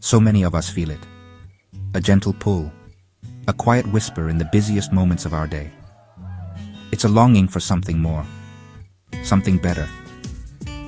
So many of us feel it. A gentle pull, a quiet whisper in the busiest moments of our day. It's a longing for something more, something better.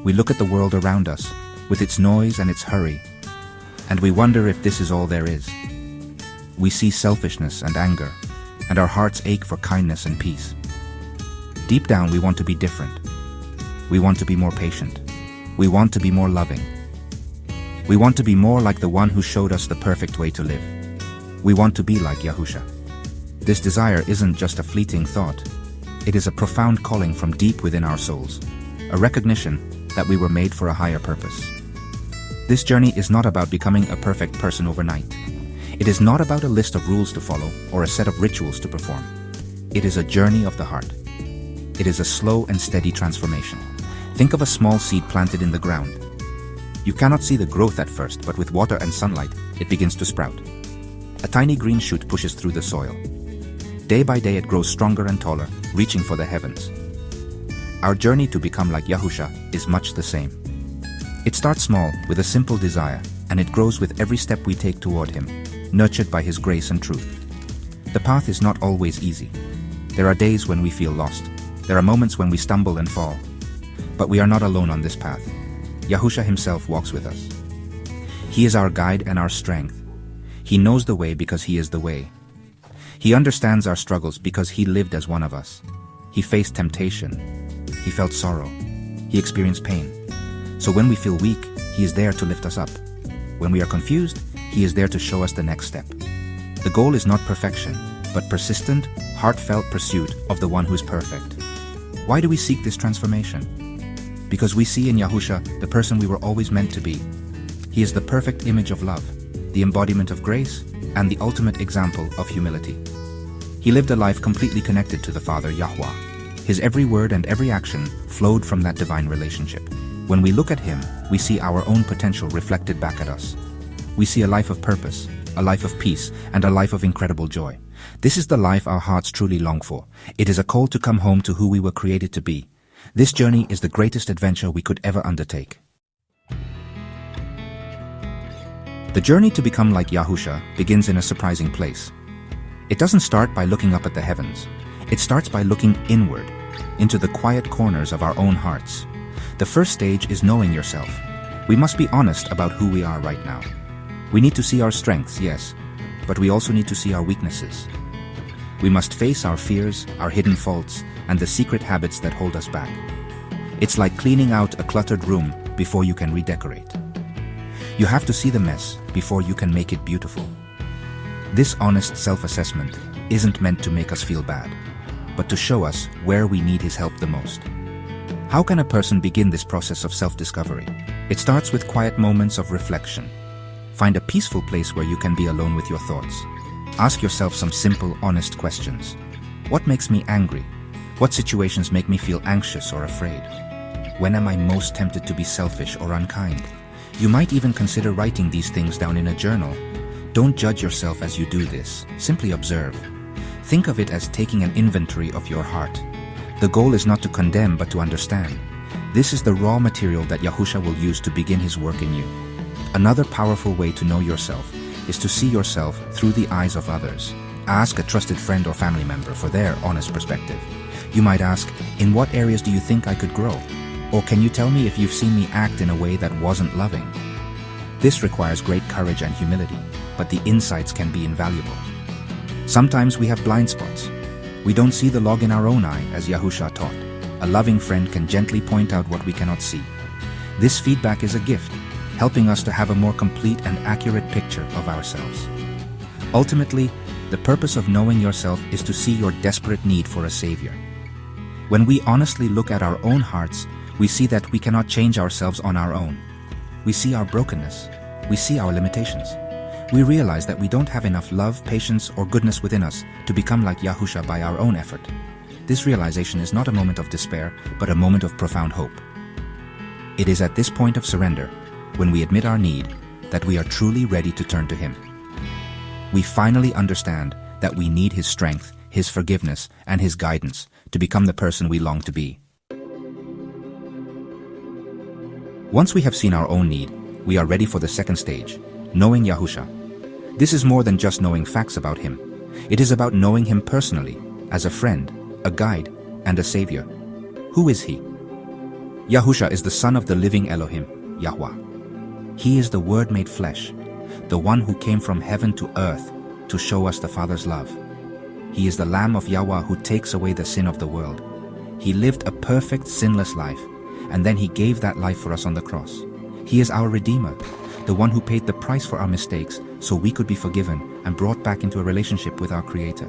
We look at the world around us, with its noise and its hurry, and we wonder if this is all there is. We see selfishness and anger, and our hearts ache for kindness and peace. Deep down, we want to be different. We want to be more patient. We want to be more loving. We want to be more like the one who showed us the perfect way to live. We want to be like Yahusha. This desire isn't just a fleeting thought. It is a profound calling from deep within our souls, a recognition that we were made for a higher purpose. This journey is not about becoming a perfect person overnight. It is not about a list of rules to follow or a set of rituals to perform. It is a journey of the heart. It is a slow and steady transformation. Think of a small seed planted in the ground. You cannot see the growth at first, but with water and sunlight, it begins to sprout. A tiny green shoot pushes through the soil. Day by day it grows stronger and taller, reaching for the heavens. Our journey to become like Yahusha is much the same. It starts small, with a simple desire, and it grows with every step we take toward Him, nurtured by His grace and truth. The path is not always easy. There are days when we feel lost. There are moments when we stumble and fall. But we are not alone on this path. Yahusha Himself walks with us. He is our guide and our strength. He knows the way because He is the way. He understands our struggles because He lived as one of us. He faced temptation. He felt sorrow. He experienced pain. So when we feel weak, He is there to lift us up. When we are confused, He is there to show us the next step. The goal is not perfection, but persistent, heartfelt pursuit of the one who is perfect. Why do we seek this transformation? Because we see in Yahusha the person we were always meant to be. He is the perfect image of love, the embodiment of grace, and the ultimate example of humility. He lived a life completely connected to the Father Yahweh. His every word and every action flowed from that divine relationship. When we look at Him, we see our own potential reflected back at us. We see a life of purpose, a life of peace, and a life of incredible joy. This is the life our hearts truly long for. It is a call to come home to who we were created to be. This journey is the greatest adventure we could ever undertake. The journey to become like Yahusha begins in a surprising place. It doesn't start by looking up at the heavens. It starts by looking inward, into the quiet corners of our own hearts. The first stage is knowing yourself. We must be honest about who we are right now. We need to see our strengths, yes, but we also need to see our weaknesses. We must face our fears, our hidden faults, and the secret habits that hold us back. It's like cleaning out a cluttered room before you can redecorate. You have to see the mess before you can make it beautiful. This honest self-assessment isn't meant to make us feel bad, but to show us where we need His help the most. How can a person begin this process of self-discovery? It starts with quiet moments of reflection. Find a peaceful place where you can be alone with your thoughts. Ask yourself some simple, honest questions. What makes me angry? What situations make me feel anxious or afraid? When am I most tempted to be selfish or unkind? You might even consider writing these things down in a journal. Don't judge yourself as you do this. Simply observe. Think of it as taking an inventory of your heart. The goal is not to condemn but to understand. This is the raw material that Yahusha will use to begin His work in you. Another powerful way to know yourself is to see yourself through the eyes of others. Ask a trusted friend or family member for their honest perspective. You might ask, in what areas do you think I could grow? Or can you tell me if you've seen me act in a way that wasn't loving? This requires great courage and humility, but the insights can be invaluable. Sometimes we have blind spots. We don't see the log in our own eye, as Yahusha taught. A loving friend can gently point out what we cannot see. This feedback is a gift, helping us to have a more complete and accurate picture of ourselves. Ultimately, the purpose of knowing yourself is to see your desperate need for a savior. When we honestly look at our own hearts, we see that we cannot change ourselves on our own. We see our brokenness. We see our limitations. We realize that we don't have enough love, patience, or goodness within us to become like Yahusha by our own effort. This realization is not a moment of despair, but a moment of profound hope. It is at this point of surrender, when we admit our need, that we are truly ready to turn to Him. We finally understand that we need His strength, His forgiveness, and His guidance to become the person we long to be. Once we have seen our own need, we are ready for the second stage, Knowing Yahusha. This is more than just knowing facts about him. It is about knowing him personally, as a friend, a guide, and a savior. Who is he? Yahusha is the son of the living Elohim, Yahweh. He is the Word made flesh, the one who came from heaven to earth to show us the Father's love. He is the Lamb of Yahweh who takes away the sin of the world. He lived a perfect, sinless life, and then he gave that life for us on the cross. He is our Redeemer, the one who paid the price for our mistakes so we could be forgiven and brought back into a relationship with our Creator.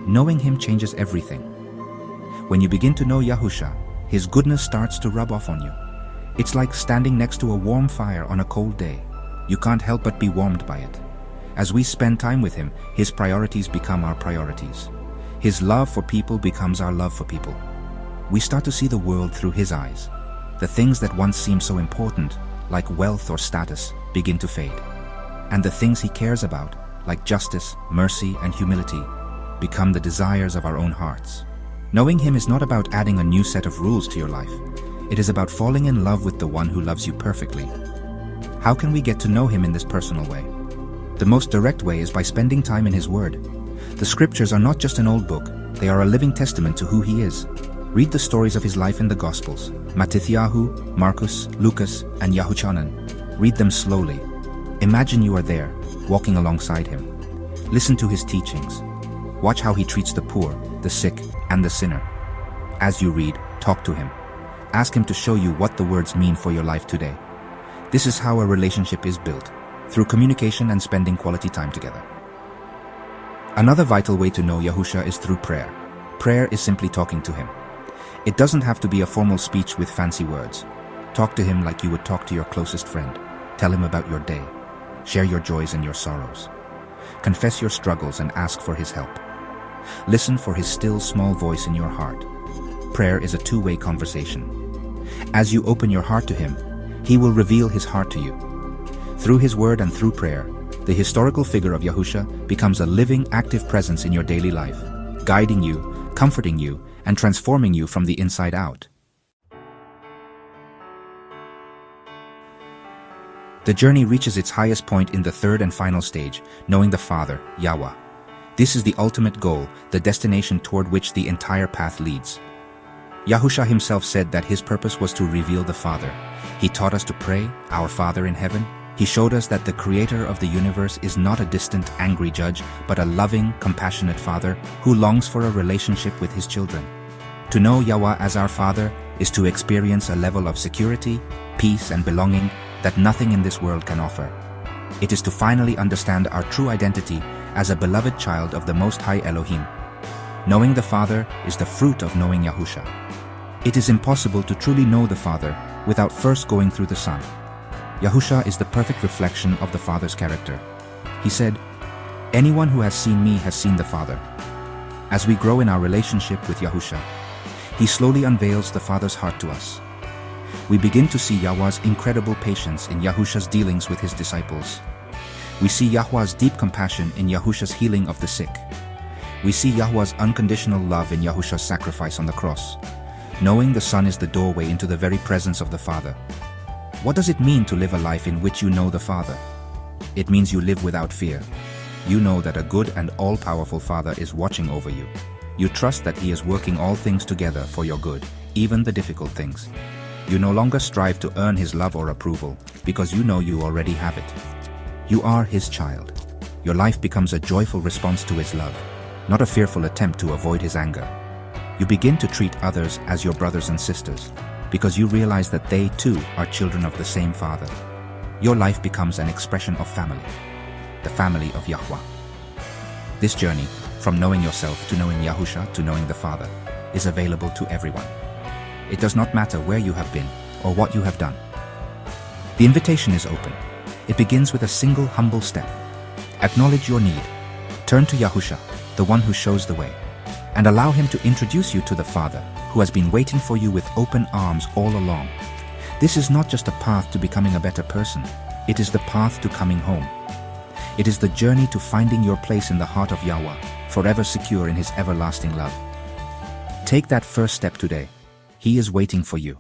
Knowing him changes everything. When you begin to know Yahusha, his goodness starts to rub off on you. It's like standing next to a warm fire on a cold day. You can't help but be warmed by it. As we spend time with him, his priorities become our priorities. His love for people becomes our love for people. We start to see the world through his eyes. The things that once seemed so important, like wealth or status, begin to fade. And the things he cares about, like justice, mercy, and humility, become the desires of our own hearts. Knowing him is not about adding a new set of rules to your life. It is about falling in love with the one who loves you perfectly. How can we get to know him in this personal way? The most direct way is by spending time in his word. The scriptures are not just an old book, they are a living testament to who he is. Read the stories of his life in the Gospels, Matthew, Marcus, Lucas, and Yahuchanan. Read them slowly. Imagine you are there, walking alongside him. Listen to his teachings. Watch how he treats the poor, the sick, and the sinner. As you read, talk to him. Ask him to show you what the words mean for your life today. This is how a relationship is built, through communication and spending quality time together. Another vital way to know Yahusha is through prayer. Prayer is simply talking to him. It doesn't have to be a formal speech with fancy words. Talk to him like you would talk to your closest friend. Tell him about your day. Share your joys and your sorrows. Confess your struggles and ask for his help. Listen for his still small voice in your heart. Prayer is a two-way conversation. As you open your heart to him, he will reveal his heart to you. Through his word and through prayer, the historical figure of Yahusha becomes a living, active presence in your daily life, guiding you, comforting you, and transforming you from the inside out. The journey reaches its highest point in the third and final stage, knowing the Father, Yahweh. This is the ultimate goal, the destination toward which the entire path leads. Yahusha himself said that his purpose was to reveal the Father. He taught us to pray, Our Father in heaven. He showed us that the Creator of the universe is not a distant, angry judge, but a loving, compassionate Father who longs for a relationship with his children. To know Yahweh as our Father is to experience a level of security, peace, and belonging that nothing in this world can offer. It is to finally understand our true identity as a beloved child of the Most High Elohim. Knowing the Father is the fruit of knowing Yahusha. It is impossible to truly know the Father without first going through the Son. Yahusha is the perfect reflection of the Father's character. He said, "Anyone who has seen me has seen the Father." As we grow in our relationship with Yahusha, he slowly unveils the Father's heart to us. We begin to see Yahweh's incredible patience in Yahusha's dealings with his disciples. We see Yahweh's deep compassion in Yahusha's healing of the sick. We see Yahweh's unconditional love in Yahusha's sacrifice on the cross. Knowing the Son is the doorway into the very presence of the Father. What does it mean to live a life in which you know the Father? It means you live without fear. You know that a good and all-powerful Father is watching over you. You trust that he is working all things together for your good, even the difficult things. You no longer strive to earn his love or approval, because you know you already have it. You are his child. Your life becomes a joyful response to his love, not a fearful attempt to avoid his anger. You begin to treat others as your brothers and sisters, because you realize that they too are children of the same Father. Your life becomes an expression of family, the family of Yahweh. This journey, from knowing yourself to knowing Yahusha to knowing the Father, is available to everyone. It does not matter where you have been or what you have done. The invitation is open. It begins with a single humble step. Acknowledge your need. Turn to Yahusha, the one who shows the way, and allow him to introduce you to the Father, who has been waiting for you with open arms all along. This is not just a path to becoming a better person. It is the path to coming home. It is the journey to finding your place in the heart of Yahweh, forever secure in his everlasting love. Take that first step today. He is waiting for you.